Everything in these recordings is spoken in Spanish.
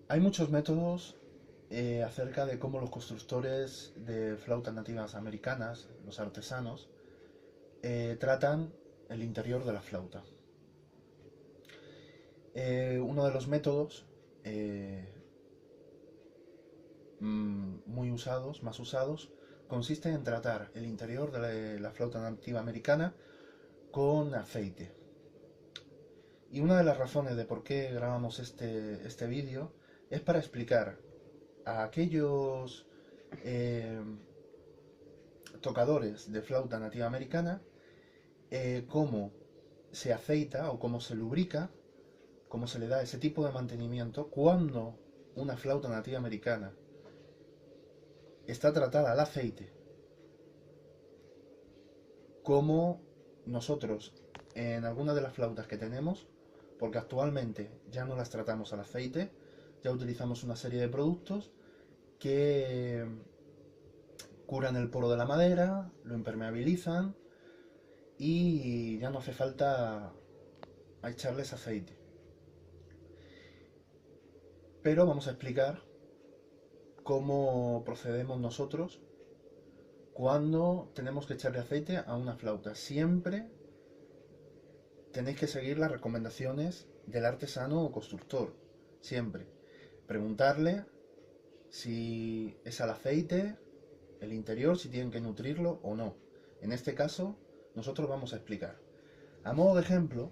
Hay muchos métodos acerca de cómo los constructores de flautas nativas americanas, los artesanos, tratan el interior de la flauta. Uno de los métodos eh, muy usados, más usados, consiste en tratar el interior de la flauta nativa americana con aceite. Y una de las razones de por qué grabamos este vídeo es para explicar a aquellos eh, tocadores de flauta nativa americana cómo se aceita o cómo se lubrica, cómo se le da ese tipo de mantenimiento cuando una flauta nativa americana está tratada al aceite, como nosotros en algunas de las flautas que tenemos, porque actualmente ya no las tratamos al aceite, ya utilizamos una serie de productos que curan el poro de la madera, lo impermeabilizan y ya no hace falta echarles aceite. Pero vamos a explicar cómo procedemos nosotros cuando tenemos que echarle aceite a una flauta. Siempre tenéis que seguir las recomendaciones del artesano o constructor. Siempre. Preguntarle si es al aceite, el interior, si tienen que nutrirlo o no. En este caso, nosotros vamos a explicar. A modo de ejemplo,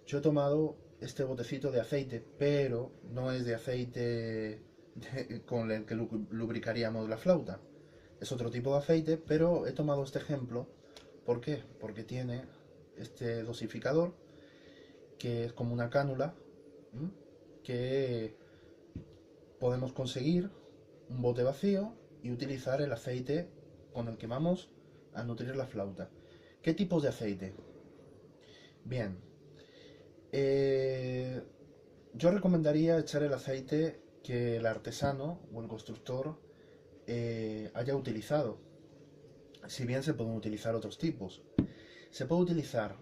yo he tomado este botecito de aceite, pero no es de aceite con el que lubricaríamos la flauta. Es otro tipo de aceite, pero he tomado este ejemplo. ¿Por qué? Porque tiene este dosificador, que es como una cánula, ¿m? Que podemos conseguir un bote vacío y utilizar el aceite con el que vamos a nutrir la flauta. ¿Qué tipos de aceite? Bien, eh, yo recomendaría echar el aceite que el artesano o el constructor haya utilizado. Si bien se pueden utilizar otros tipos. Se puede utilizar,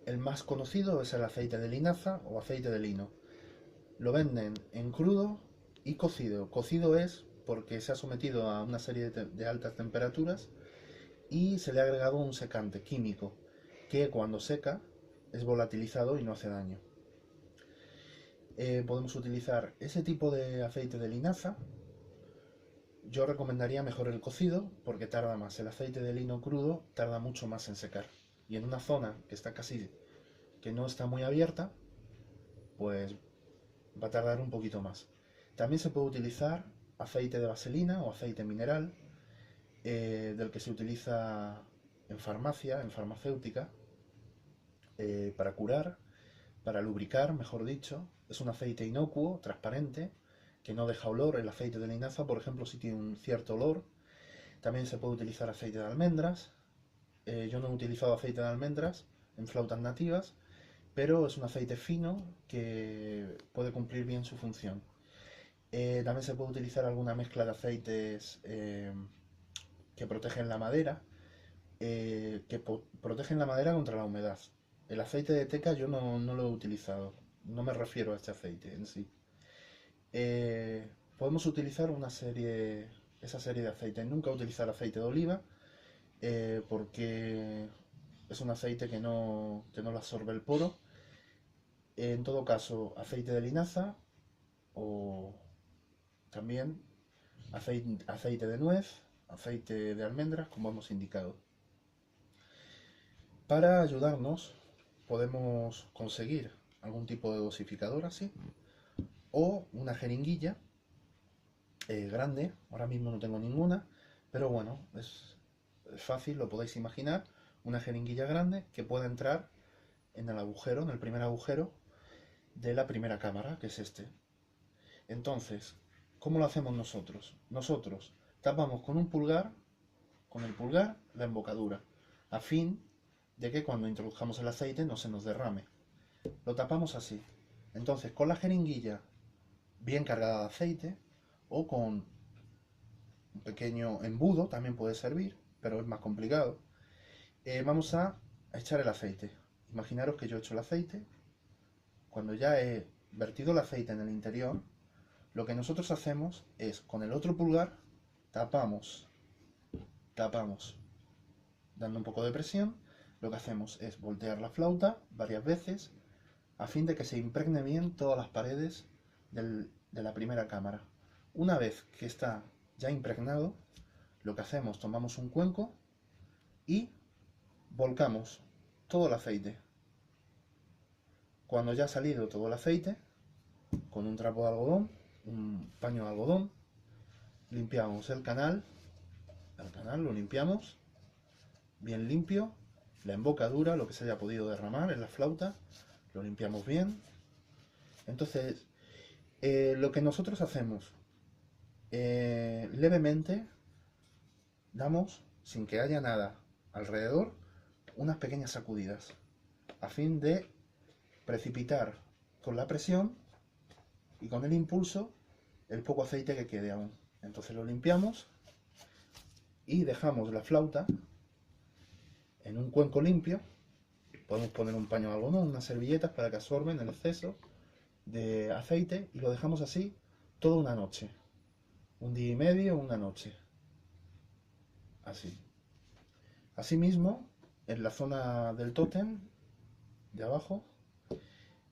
el más conocido es el aceite de linaza o aceite de lino. Lo venden en crudo y cocido. Cocido es porque se ha sometido a una serie de altas temperaturas y se le ha agregado un secante químico que cuando seca es volatilizado y no hace daño. Podemos utilizar ese tipo de aceite de linaza. Yo recomendaría mejor el cocido porque tarda más. El aceite de lino crudo tarda mucho más en secar. Y en una zona que está casi, que no está muy abierta, pues va a tardar un poquito más. También se puede utilizar aceite de vaselina o aceite mineral, del que se utiliza en farmacia, en farmacéutica, para curar, para lubricar, mejor dicho. Es un aceite inocuo, transparente, que no deja olor. El aceite de linaza, por ejemplo, sí tiene un cierto olor. También se puede utilizar aceite de almendras. Yo no he utilizado aceite de almendras en flautas nativas, pero es un aceite fino que puede cumplir bien su función. También se puede utilizar alguna mezcla de aceites que protegen la madera, protegen la madera contra la humedad. El aceite de teca yo no lo he utilizado, no me refiero a este aceite en sí. Podemos utilizar esa serie de aceites. Nunca utilizar aceite de oliva porque es un aceite que no lo absorbe el poro. En todo caso, aceite de linaza o también aceite de nuez, aceite de almendras, como hemos indicado. Para ayudarnos, podemos conseguir algún tipo de dosificador así, o una jeringuilla grande. Ahora mismo no tengo ninguna, pero bueno, es fácil, lo podéis imaginar. Una jeringuilla grande que puede entrar en el agujero, en el primer agujero de la primera cámara, que es este. Entonces, ¿cómo lo hacemos nosotros? Nosotros tapamos con el pulgar, la embocadura, a fin de que cuando introduzcamos el aceite no se nos derrame. Lo tapamos así. Entonces, con la jeringuilla bien cargada de aceite o con un pequeño embudo, también puede servir, pero es más complicado, vamos a echar el aceite. Imaginaros que yo echo el aceite. Cuando ya he vertido el aceite en el interior, Lo que nosotros hacemos es, con el otro pulgar, tapamos, dando un poco de presión. Lo que hacemos es voltear la flauta varias veces a fin de que se impregne bien todas las paredes de la primera cámara. Una vez que está ya impregnado, lo que hacemos, tomamos un cuenco y volcamos todo el aceite. Cuando ya ha salido todo el aceite, con un trapo de algodón, un paño de algodón, limpiamos el canal lo limpiamos bien limpio, la embocadura, lo que se haya podido derramar en la flauta, lo limpiamos bien. Entonces, lo que nosotros hacemos, levemente damos, sin que haya nada alrededor, unas pequeñas sacudidas, a fin de precipitar con la presión y con el impulso el poco aceite que quede aún. Entonces lo limpiamos y dejamos la flauta en un cuenco limpio. Podemos poner un paño de algodón, unas servilletas para que absorben el exceso de aceite, y lo dejamos así toda una noche, un día y medio, una noche, así. Asimismo, en la zona del tótem de abajo,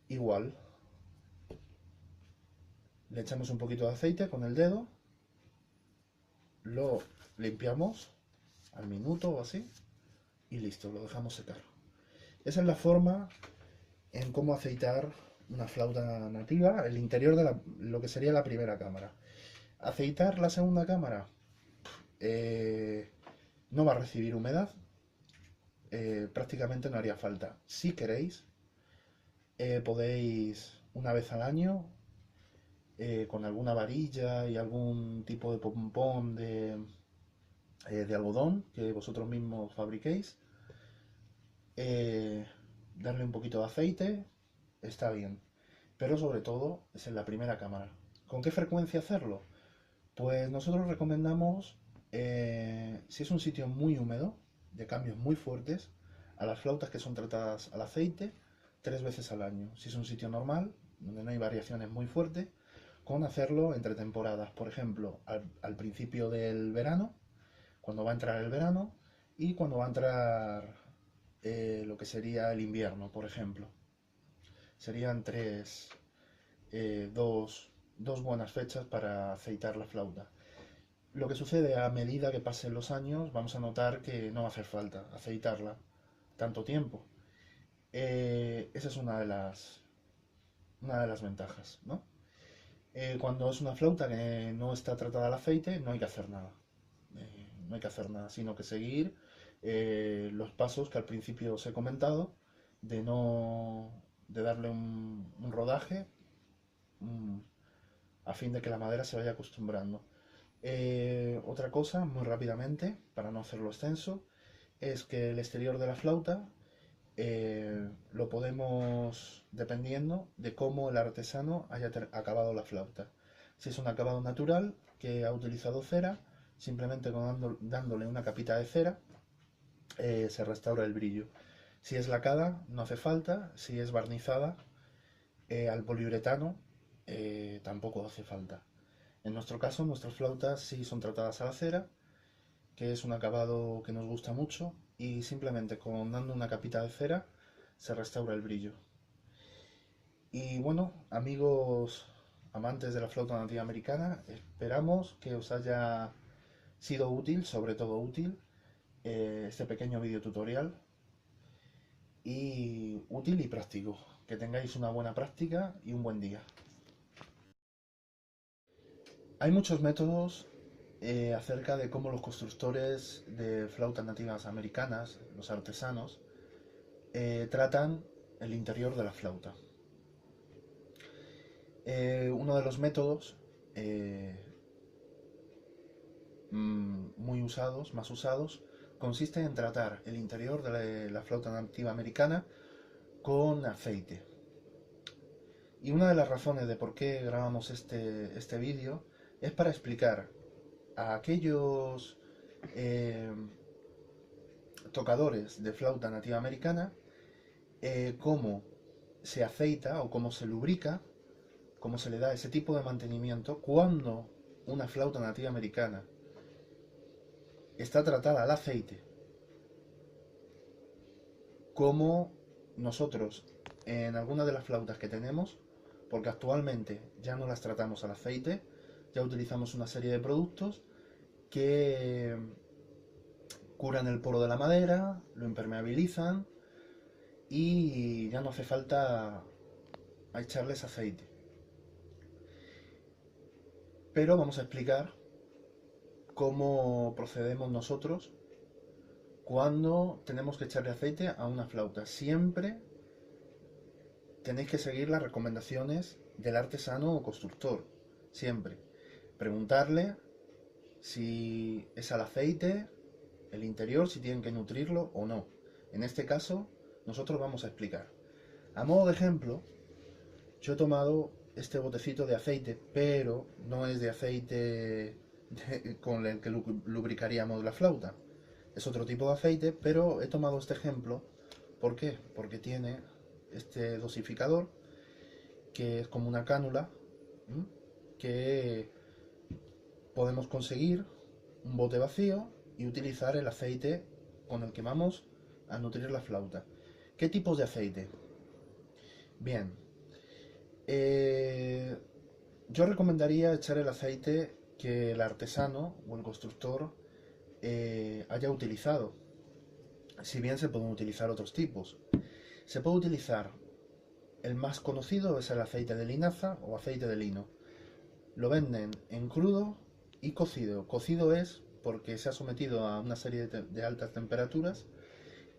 igual, le echamos un poquito de aceite con el dedo, lo limpiamos al minuto o así y listo, lo dejamos secar. Esa es la forma en cómo aceitar una flauta nativa, el interior de lo que sería la primera cámara. Aceitar la segunda cámara no va a recibir humedad, prácticamente no haría falta. Si queréis, podéis una vez al año, con alguna varilla y algún tipo de pompón de algodón que vosotros mismos fabriquéis, darle un poquito de aceite, está bien. Pero sobre todo es en la primera cámara. ¿Con qué frecuencia hacerlo? Pues nosotros recomendamos, si es un sitio muy húmedo, de cambios muy fuertes, a las flautas que son tratadas al aceite 3 veces al año. Si es un sitio normal, donde no hay variaciones muy fuertes, con hacerlo entre temporadas. Por ejemplo, al principio del verano, cuando va a entrar el verano, y cuando va a entrar lo que sería el invierno, por ejemplo. Serían dos buenas fechas para aceitar la flauta. Lo que sucede, a medida que pasen los años, vamos a notar que no va a hacer falta aceitarla tanto tiempo. Esa es una de las ventajas, ¿no? Cuando es una flauta que no está tratada al aceite, no hay que hacer nada. No hay que hacer nada, sino que seguir los pasos que al principio os he comentado, de darle un rodaje, a fin de que la madera se vaya acostumbrando. Otra cosa, muy rápidamente, para no hacerlo extenso, es que el exterior de la flauta lo podemos, dependiendo de cómo el artesano haya acabado la flauta. Si es un acabado natural que ha utilizado cera, simplemente dándole una capita de cera se restaura el brillo. Si es lacada, no hace falta. Si es barnizada al poliuretano, tampoco hace falta. En nuestro caso, nuestras flautas sí son tratadas a la cera, que es un acabado que nos gusta mucho, y simplemente con dando una capita de cera se restaura el brillo. Y bueno, amigos amantes de la flauta nativa americana, esperamos que os haya sido útil, sobre todo útil, este pequeño video tutorial, y útil y práctico. Que tengáis una buena práctica y un buen día. Hay muchos métodos acerca de cómo los constructores de flautas nativas americanas, los artesanos, tratan el interior de la flauta. Uno de los métodos más usados, consiste en tratar el interior de la flauta nativa americana con aceite. Y una de las razones de por qué grabamos este vídeo es para explicar a aquellos tocadores de flauta nativa americana cómo se aceita o cómo se lubrica cómo se le da ese tipo de mantenimiento cuando una flauta nativa americana está tratada al aceite, como nosotros en algunas de las flautas que tenemos, porque actualmente ya no las tratamos al aceite, ya utilizamos una serie de productos que curan el poro de la madera, lo impermeabilizan y ya no hace falta echarles aceite. Pero vamos a explicar cómo procedemos nosotros cuando tenemos que echarle aceite a una flauta. Siempre tenéis que seguir las recomendaciones del artesano o constructor. Siempre. Preguntarle si es al aceite, el interior, si tienen que nutrirlo o no. En este caso, nosotros vamos a explicar. A modo de ejemplo, yo he tomado este botecito de aceite, pero no es de aceite con el que lubricaríamos la flauta. Es otro tipo de aceite, pero he tomado este ejemplo. ¿Por qué? Porque tiene este dosificador, que es como una cánula, que podemos conseguir un bote vacío y utilizar el aceite con el que vamos a nutrir la flauta. ¿Qué tipos de aceite? Bien, yo recomendaría echar el aceite que el artesano o el constructor haya utilizado. Si bien se pueden utilizar otros tipos. Se puede utilizar, el más conocido es el aceite de linaza o aceite de lino. Lo venden en crudo y cocido. Cocido es porque se ha sometido a una serie de altas temperaturas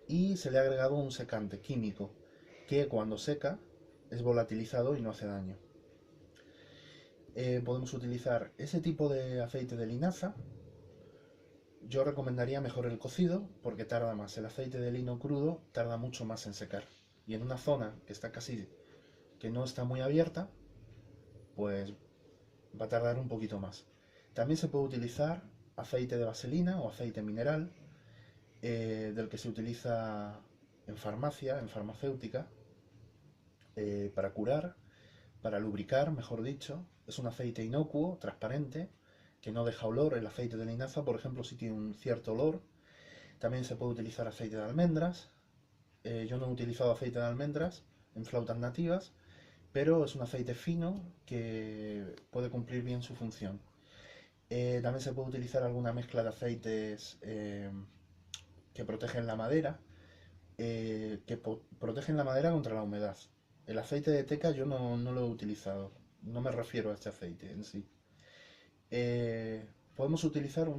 y se le ha agregado un secante químico que cuando seca es volatilizado y no hace daño. Podemos utilizar ese tipo de aceite de linaza. Yo recomendaría mejor el cocido porque tarda más. El aceite de lino crudo tarda mucho más en secar. Y en una zona que está que no está muy abierta, pues va a tardar un poquito más. También se puede utilizar aceite de vaselina o aceite mineral, del que se utiliza en farmacia, en farmacéutica, para curar, para lubricar, mejor dicho. Es un aceite inocuo, transparente, que no deja olor. El aceite de linaza, por ejemplo, sí tiene un cierto olor. También se puede utilizar aceite de almendras. Yo no he utilizado aceite de almendras en flautas nativas, pero es un aceite fino que puede cumplir bien su función. También se puede utilizar alguna mezcla de aceites que protegen la madera, protegen la madera contra la humedad. El aceite de teca yo no lo he utilizado, no me refiero a este aceite en sí. Podemos utilizar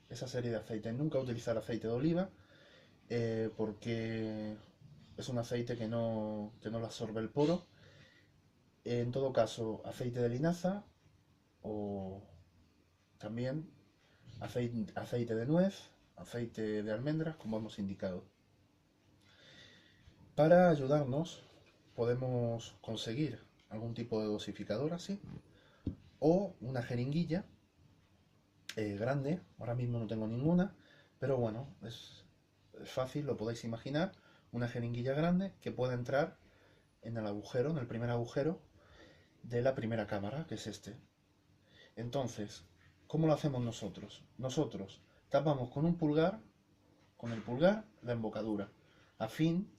esa serie de aceites. Nunca utilizar aceite de oliva, porque es un aceite que no lo absorbe el poro. En todo caso, aceite de linaza o también aceite de nuez, aceite de almendras, como hemos indicado. Para ayudarnos podemos conseguir algún tipo de dosificador así, o una jeringuilla grande. Ahora mismo no tengo ninguna, pero bueno, es fácil, lo podéis imaginar. Una jeringuilla grande que puede entrar en el agujero, en el primer agujero de la primera cámara, que es este. Entonces, ¿cómo lo hacemos nosotros? Nosotros tapamos con el pulgar, la embocadura, a fin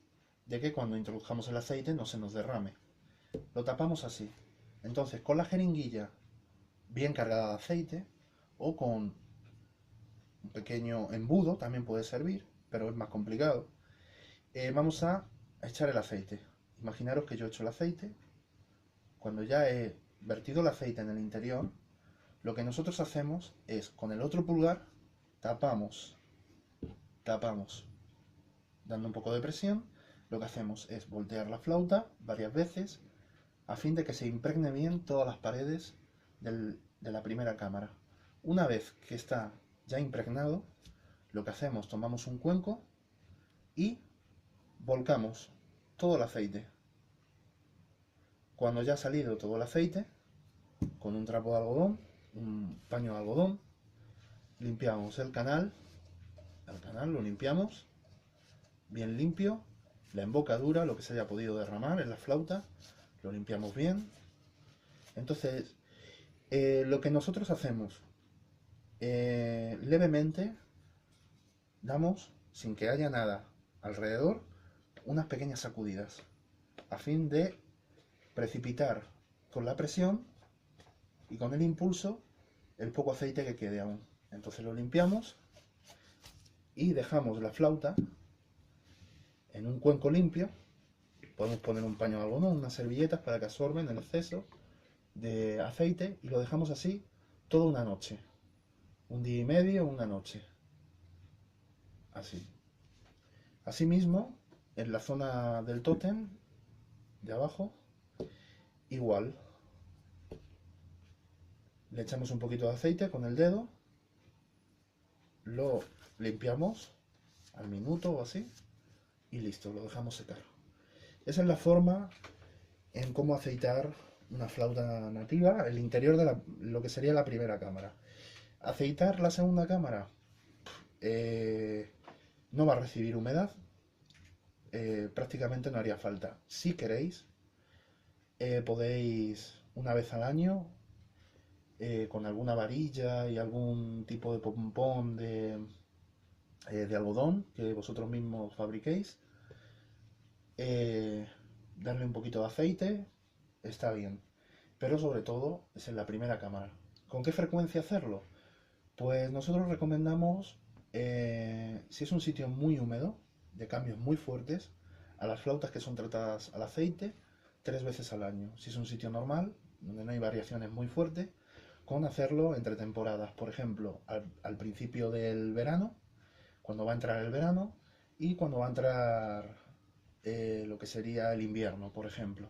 de que cuando introduzcamos el aceite no se nos derrame. Lo tapamos así. Entonces, con la jeringuilla bien cargada de aceite, o con un pequeño embudo, también puede servir, pero es más complicado, vamos a echar el aceite. Imaginaros que yo echo el aceite. Cuando ya he vertido el aceite en el interior, lo que nosotros hacemos es, con el otro pulgar, tapamos, dando un poco de presión. Lo que hacemos es voltear la flauta varias veces, a fin de que se impregne bien todas las paredes de la primera cámara. Una vez que está ya impregnado, lo que hacemos, tomamos un cuenco y volcamos todo el aceite. Cuando ya ha salido todo el aceite, con un trapo de algodón, un paño de algodón, limpiamos el canal lo limpiamos bien limpio, la embocadura, lo que se haya podido derramar en la flauta, lo limpiamos bien, Entonces, lo que nosotros hacemos, levemente, damos, sin que haya nada alrededor, unas pequeñas sacudidas, a fin de precipitar con la presión y con el impulso el poco aceite que quede aún. Entonces lo limpiamos y dejamos la flauta en un cuenco limpio. Podemos poner un paño de algodón, unas servilletas para que absorben el exceso de aceite y lo dejamos así toda una noche. Un día y medio, una noche. Así. Asimismo, en la zona del tótem, de abajo, igual. Le echamos un poquito de aceite con el dedo, lo limpiamos al minuto o así y listo, lo dejamos secar. Esa es la forma en cómo aceitar una flauta nativa, el interior de lo que sería la primera cámara. Aceitar la segunda cámara no va a recibir humedad, prácticamente no haría falta. Si queréis, podéis una vez al año, con alguna varilla y algún tipo de pompón de algodón que vosotros mismos fabriquéis, darle un poquito de aceite, está bien. Pero sobre todo es en la primera cámara. ¿Con qué frecuencia hacerlo? Pues nosotros recomendamos, si es un sitio muy húmedo, de cambios muy fuertes, a las flautas que son tratadas al aceite 3 veces al año. Si es un sitio normal, donde no hay variaciones muy fuertes, con hacerlo entre temporadas. Por ejemplo, al principio del verano, cuando va a entrar el verano, y cuando va a entrar lo que sería el invierno, por ejemplo.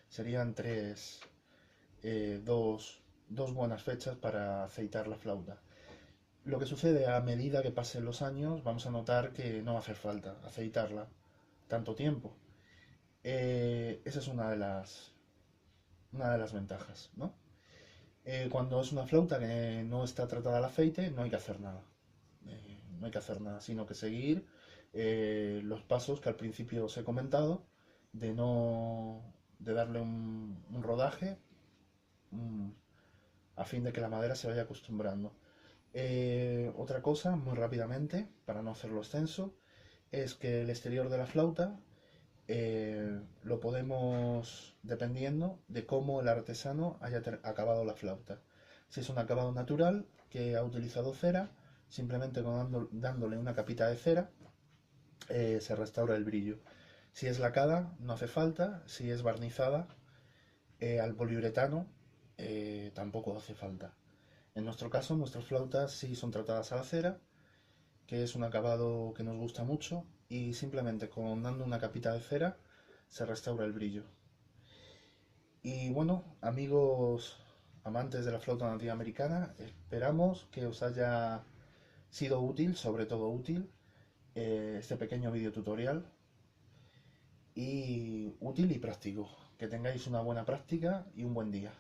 Serían dos buenas fechas para aceitar la flauta. Lo que sucede a medida que pasen los años, vamos a notar que no va a hacer falta aceitarla tanto tiempo. Esa es una de las ventajas, ¿no? Cuando es una flauta que no está tratada al aceite, no hay que hacer nada. No hay que hacer nada, sino que seguir los pasos que al principio os he comentado, de no de darle un rodaje, a fin de que la madera se vaya acostumbrando. Otra cosa, muy rápidamente, para no hacerlo extenso, es que el exterior de la flauta lo podemos, dependiendo de cómo el artesano haya acabado la flauta. Si es un acabado natural que ha utilizado cera, simplemente dándole una capita de cera se restaura el brillo. Si es lacada, no hace falta. Si es barnizada al poliuretano, tampoco hace falta. En nuestro caso, nuestras flautas sí son tratadas a la cera, que es un acabado que nos gusta mucho, y simplemente con dando una capita de cera se restaura el brillo. Y bueno, amigos amantes de la flauta nativa americana, esperamos que os haya sido útil, sobre todo útil, este pequeño video tutorial, y útil y práctico. Que tengáis una buena práctica y un buen día.